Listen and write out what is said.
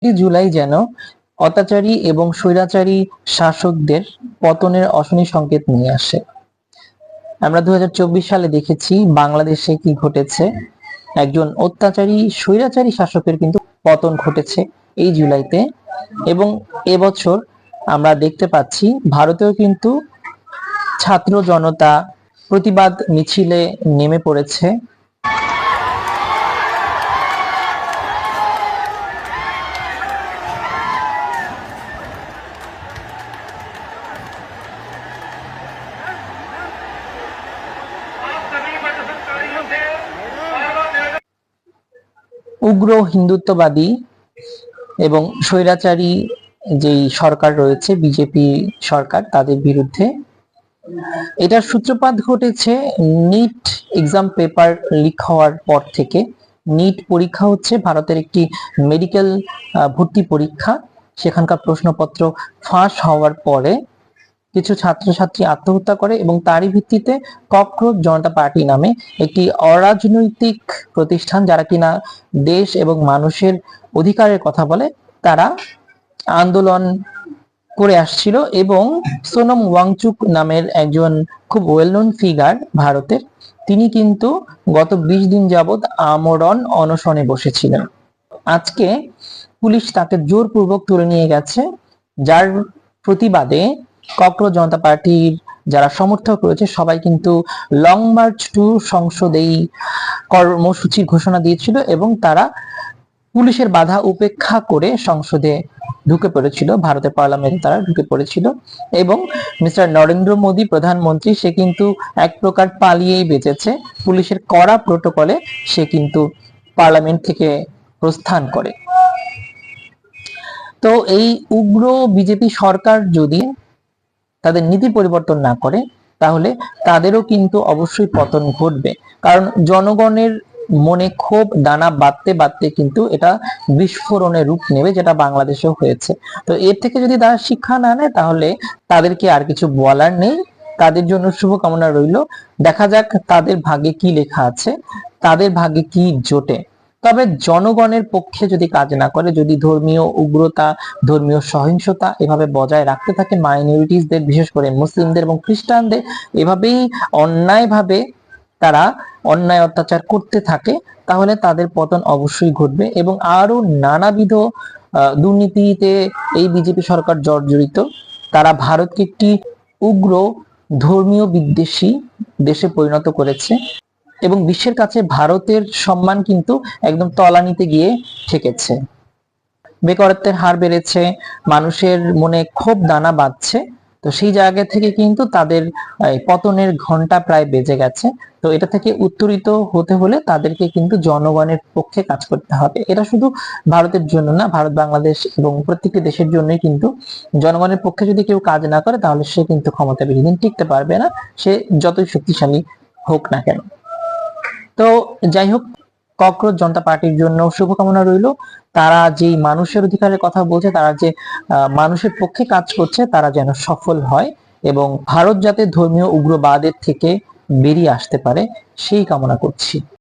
জুলাই যেন অত্যাচারী এবং স্বৈরাচারী শাসকদের পতনের অশনি সংকেত নিয়ে আসে। আমরা 2024 সালে দেখেছি বাংলাদেশে কি ঘটেছে। একজন অত্যাচারী স্বৈরাচারী শাসকের কিন্তু পতন ঘটেছে এই জুলাইতে, এবং এবছর আমরা দেখতে পাচ্ছি ভারতেও কিন্তু ছাত্র জনতা প্রতিবাদ মিছিলে নেমে পড়েছে। উগ্র হিন্দুত্ববাদী এবং স্বৈরাচারী যেই সরকার রয়েছে বিজেপি সরকার, তাদের বিরুদ্ধে এটার সূত্রপাত ঘটেছে নিট এক্সাম পেপার লিক হওয়ার পর থেকে। নিট পরীক্ষা হচ্ছে ভারতের একটি মেডিকেল ভর্তি পরীক্ষা। সেখানকার প্রশ্নপত্র ফাঁস হওয়ার পরে কিছু ছাত্রছাত্রী আত্মহত্যা করে এবং তারই ভিত্তিতে ককরোচ জনতা পার্টি নামে একটি অরাজনৈতিক প্রতিষ্ঠান, যারা কিনা দেশ এবং মানুষের অধিকারের কথা বলে, তারা আন্দোলন করে আসছিল। এবং সোনম ওয়াংচুক নামের একজন খুব ওয়েল নোন ফিগার ভারতের, তিনি কিন্তু গত 20 দিন যাবৎ আমরণ অনশনে বসেছিলেন। আজকে পুলিশ তাকে জোরপূর্বক তুলে নিয়ে গেছে, যার প্রতিবাদে ককরোচ জনতা পার্টির যারা সমর্থক রয়েছে সবাই কিন্তু লং মার্চ টু সংসদেই কর্মসূচির ঘোষণা দিয়েছিল এবং তারা পুলিশের বাধা উপেক্ষা করে সংসদে ঢুকে পড়েছিল, ভারতের পার্লামেন্টে তারা ঢুকে পড়েছিল। এবং মিস্টার নরেন্দ্র মোদী প্রধানমন্ত্রী, সে কিন্তু এক প্রকার পালিয়েই বেঁচেছে। পুলিশের কড়া প্রোটোকলে সে কিন্তু পার্লামেন্ট থেকে প্রস্থান করে। তো এই উগ্র বিজেপি সরকার যদি তাদের নীতি পরিবর্তন না করে, তাহলে তাদেরও কিন্তু অবশ্যই পতন ঘটবে। কারণ জনগণের মনে ক্ষোভ দানা বাঁধতে বাঁধতে কিন্তু এটা বিস্ফোরণের রূপ নেবে, যেটা বাংলাদেশেও হয়েছে। তো এর থেকে যদি তারা শিক্ষা না নেয়, তাহলে তাদেরকে আর কিছু বলার নেই। তাদের জন্য শুভকামনা রইল। দেখা যাক তাদের ভাগ্যে কি লেখা আছে, তাদের ভাগ্যে কি জোটে। তবে জনগণের পক্ষে যদি কাজ না করে, যদি ধর্মীয় উগ্রতা, ধর্মীয় সহিংসতা এভাবে বজায় রাখতে থাকে, মাইনরিটিসদের বিশেষ করে মুসলিমদের এবং খ্রিস্টানদের এভাবেই অন্যায়ভাবে তারা অন্যায় অত্যাচার করতে থাকে, তাহলে তাদের পতন অবশ্যই ঘটবে। এবং আরো নানাবিধ দুর্নীতিতে এই বিজেপি সরকার জর্জরিত। তারা ভারতকে একটি উগ্র ধর্মীয় বিদ্বেষী দেশে পরিণত করেছে এবং বিশ্বের কাছে ভারতের সম্মান কিন্তু একদম তলানিতে গিয়ে ঠেকেছে। বেকারত্বের হার বেড়েছে, মানুষের মনে ক্ষোভ দানা বাঁধছে। তো সেই জায়গা থেকে কিন্তু তাদের পতনের ঘন্টা প্রায় বেজে গেছে। তো এটা থেকে উত্তরিত হতে হলে তাদেরকে কিন্তু জনগণের পক্ষে কাজ করতে হবে। এটা শুধু ভারতের জন্য না, ভারত বাংলাদেশ এবং প্রত্যেকটি দেশের জন্যই কিন্তু জনগণের পক্ষে যদি কেউ কাজ না করে, তাহলে সে কিন্তু ক্ষমতা বেশি দিন টিকতে পারবে না, সে যতই শক্তিশালী হোক না কেন। তো যাই হোক, ককরোচ জনতা পার্টির জন্য শুভকামনা রইল। তারা যেই মানুষের অধিকারের কথা বলছে, তারা যে মানুষের পক্ষে কাজ করছে, তারা যেন সফল হয় এবং ভারত যাতে ধর্মীয় উগ্রবাদের থেকে বেরিয়ে আসতে পারে, সেই কামনা করছি।